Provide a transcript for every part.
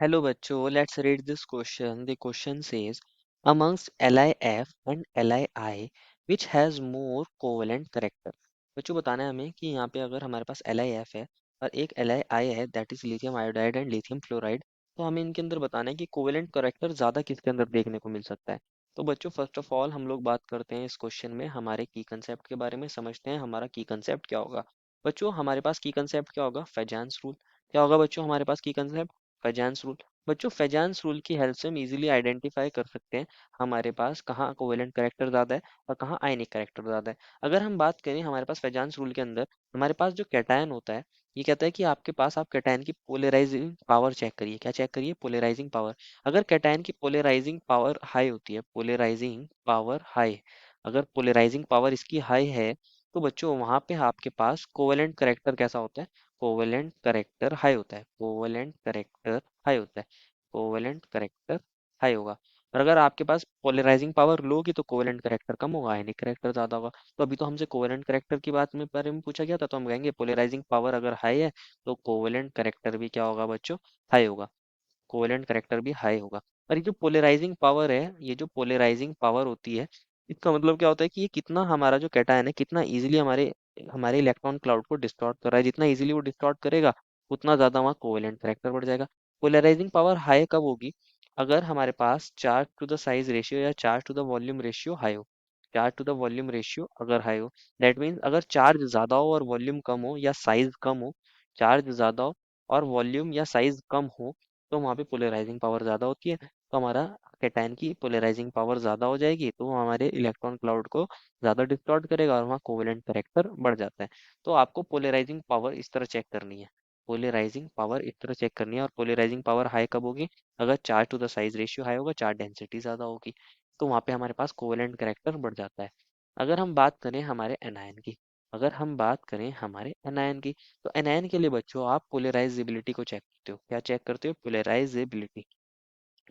Hello बच्चों, let's read this question. The question says, amongst LIF and LII, which has more covalent character? बच्चों बताना है हमें कि यहाँ पे अगर हमारे पास LIF है और एक LII है, that is lithium iodide and lithium fluoride, तो हमें इनके अंदर बताना है कि कोवेलेंट करेक्टर ज़्यादा किसके अंदर देखने को मिल सकता है। तो बच्चों फर्स्ट ऑफ ऑल हम लोग बात करते हैं इस क्वेश्चन में हमारे की कंसेप्ट के बारे में, समझते हैं हमारा की कंसेप्ट क्या होगा। बच्चों हमारे पास की कंसेप्ट क्या होगा? फेजान्स रूल। क्या होगा बच्चों हमारे पास की कंसेप्ट? फेजान्स रूल। बच्चों फेजान्स रूल की हेल्प से हम इजीली आइडेंटिफाई कर सकते हैं हमारे पास कहाँ कोवेलेंट करेक्टर ज़्यादा है और कहाँ आयनिक करेक्टर ज़्यादा है। अगर हम बात करें हमारे पास फेजान्स रूल के अंदर, हमारे पास जो कैटायन होता है, ये कहता है कि आपके पास आप कैटायन की पोलराइजिंग पावर चेक करिए। क्या चेक करिए? Polarising power. अगर कैटायन की पोलराइजिंग पावर हाई होती है, पोलराइजिंग पावर हाई, अगर पोलराइजिंग पावर इसकी हाई है, तो बच्चों वहां पे आपके पास कोवेलेंट करेक्टर कैसा होता है? कोवेलेंट करेक्टर हाई होता है। कोवेलेंट करेक्टर हाई होता है। कोवेलेंट करेक्टर हाई होगा। और अगर आपके पास पोलराइजिंग पावर लो होगी तो कोवेलेंट करेक्टर कम होगा, आयनिक करेक्टर ज्यादा होगा। तो अभी तो हमसे कोवेलेंट करेक्टर की बात में बारे में पूछा गया था, तो हम कहेंगे पोलराइजिंग पावर अगर हाई है तो कोवेलेंट करेक्टर भी क्या होगा बच्चों? हाई होगा। कोवेलेंट करेक्टर भी हाई होगा। और ये जो पोलराइजिंग पावर है, ये जो पोलराइजिंग पावर होती है, इसका मतलब क्या होता है कि ये कितना हमारा जो कैटायन है कितना इजीली हमारे हमारे इलेक्ट्रॉन क्लाउड को डिस्टॉर्ट कर रहा है। जितना इजीली वो डिस्टॉर्ट करेगा उतना ज्यादा वहाँ कोवेलेंट करेक्टर बढ़ जाएगा। पोलराइजिंग पावर हाई कब होगी? अगर हमारे पास charge to the size ratio या charge to the volume ratio high हो। Charge to the volume ratio अगर हाई हो, दैट मीन्स अगर चार्ज ज्यादा हो और वॉल्यूम कम हो या साइज कम हो, चार्ज ज्यादा हो और वॉल्यूम या साइज कम हो, तो वहाँ पे पोलराइजिंग पावर ज़्यादा होती है। तो हमारा कैटायन की पोलराइजिंग पावर ज़्यादा हो जाएगी, तो वो हमारे इलेक्ट्रॉन क्लाउड को ज़्यादा डिस्टॉर्ट करेगा और वहाँ कोवेलेंट करेक्टर बढ़ जाता है। तो आपको पोलराइजिंग पावर इस तरह चेक करनी है। पोलराइजिंग पावर इस तरह चेक करनी है। और पोलराइजिंग पावर हाई कब होगी? अगर charge to the size ratio high होगा, चार्ज डेंसिटी ज़्यादा होगी, तो वहाँ पे हमारे पास कोवेलेंट करेक्टर बढ़ जाता है। अगर हम बात करें हमारे एनायन की, अगर हम बात करें हमारे एनायन की, तो एनायन के लिए बच्चों आप पोलराइजेबिलिटी को चेक करते हो। क्या चेक करते हो? पोलराइजेबिलिटी।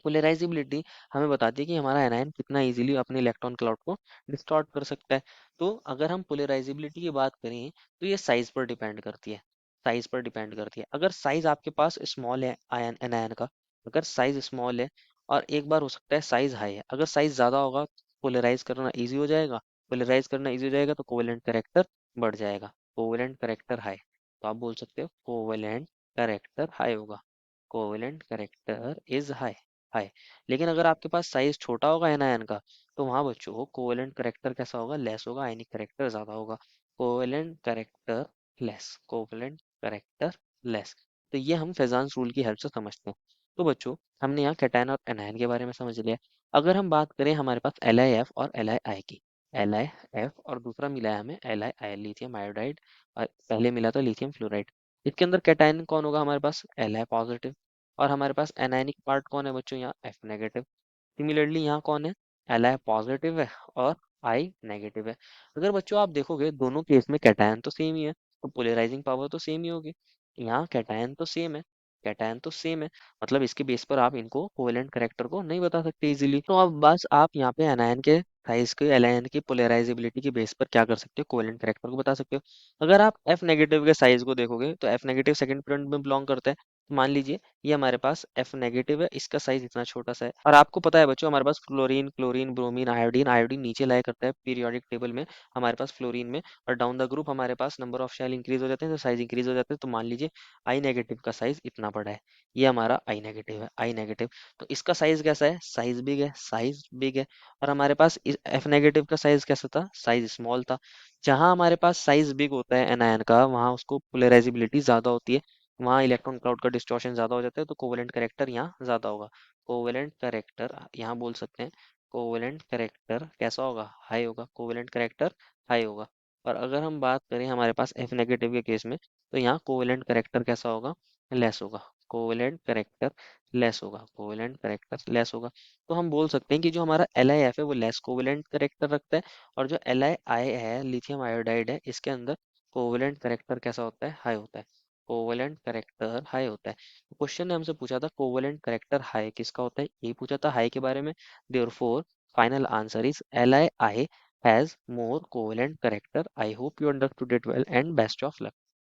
पोलराइजेबिलिटी हमें बताती है कि हमारा एनायन कितना इजीली अपने इलेक्ट्रॉन क्लाउड को डिस्टॉर्ट कर सकता है। तो अगर हम पोलराइजेबिलिटी की बात करें तो ये साइज पर डिपेंड करती है। साइज पर डिपेंड करती है। अगर साइज आपके पास स्मॉल है आयन एनायन का, अगर साइज स्मॉल है और एक बार हो सकता है साइज हाई है, अगर साइज ज्यादा होगा पोलराइज करना ईजी हो जाएगा। पोलराइज करना ईजी हो जाएगा तो कोवेलेंट करेक्टर बढ़ जाएगा। कोवेलेंट करेक्टर हाई, तो आप बोल सकते हो कोवेलेंट करेक्टर हाई होगा। Covalent character is high. High. लेकिन अगर आपके पास साइज छोटा होगा एनायन का, तो वहां बच्चों को कोवेलेंट करेक्टर कैसा होगा? लेस होगा, आयनिक करेक्टर ज्यादा होगा। Covalent character less. Covalent character less. तो ये हम फेजांस रूल की हेल्प से समझते हैं। तो बच्चों हमने यहाँ कैटायन और एनायन के बारे में समझ लिया। अगर हम बात करें हमारे पास LiF और LiI की, LiF और दूसरा मिला है हमें LiI, लिथियम आयोडाइड, और पहले मिला था लिथियम फ्लोराइड। इसके अंदर कैटायन कौन होगा हमारे पास? Li positive. और हमारे पास एनायनिक पार्ट कौन है बच्चों? यहाँ F नेगेटिव। सिमिलरली यहाँ कौन है? Li पॉजिटिव है और I नेगेटिव है। अगर बच्चों आप देखोगे दोनों केस में कैटायन तो सेम ही है, तो पोलराइजिंग पावर तो सेम ही होगी। यहाँ कैटायन तो सेम है, कैटायन तो सेम है, मतलब इसके बेस पर आप इनको कोवेलेंट करेक्टर को नहीं बता सकते इजीली। तो अब बस आप यहाँ पे एनायन के साइज के, एनायन की पोलराइजेबिलिटी के बेस पर क्या कर सकते हो? कोवेलेंट करेक्टर को बता सकते हो। अगर आप F नेगेटिव के साइज को देखोगे तो F नेगेटिव सेकंड पीरियड में बिलोंग करता है। तो मान लीजिए ये हमारे पास F नेगेटिव है, इसका साइज इतना छोटा सा है। और आपको पता है बच्चों हमारे पास fluorine, chlorine, bromine, iodine, iodine नीचे लाया करता है पीरियोडिक टेबल में, हमारे पास फ्लोरीन में। और डाउन द ग्रुप हमारे पास नंबर ऑफ शेल इंक्रीज हो जाते हैं तो साइज इंक्रीज हो जाते हैं। तो मान लीजिए आई नेगेटिव का साइज इतना बड़ा है, ये हमारा आई नेगेटिव है, आई नेगेटिव। तो इसका साइज कैसा है? साइज बिग है, साइज बिग है। और हमारे पास F नेगेटिव का साइज कैसा था? साइज स्मॉल था। जहां हमारे पास साइज बिग होता है एनायन का, वहां उसको पोलराइजेबिलिटी ज्यादा होती है, वहाँ इलेक्ट्रॉन क्लाउड का डिस्टॉर्शन ज्यादा हो जाता है, तो कोवेलेंट करेक्टर यहाँ ज्यादा होगा। कोवेलेंट करेक्टर यहाँ बोल सकते हैं, कोवेलेंट करेक्टर कैसा होगा? हाई होगा। कोवेलेंट करेक्टर हाई होगा। और अगर हम बात करें हमारे पास F नेगेटिव के केस में, तो यहाँ कोवेलेंट करेक्टर कैसा होगा? लेस होगा। कोवेलेंट करेक्टर लेस होगा। कोवेलेंट करेक्टर लेस होगा। तो हम बोल सकते हैं कि जो हमारा LiF है वो लेस कोवेलेंट करेक्टर रखता है, और जो LiI है, लिथियम आयोडाइड है, इसके अंदर कोवेलेंट करेक्टर कैसा होता है? हाई होता है। कोवेलेंट करेक्टर हाई होता है। क्वेश्चन ने हमसे पूछा था कोवेलेंट करेक्टर हाई किसका होता है, यही पूछा था हाई के बारे में। Therefore final answer is LiI has more covalent character. I hope you understood it well and best of luck.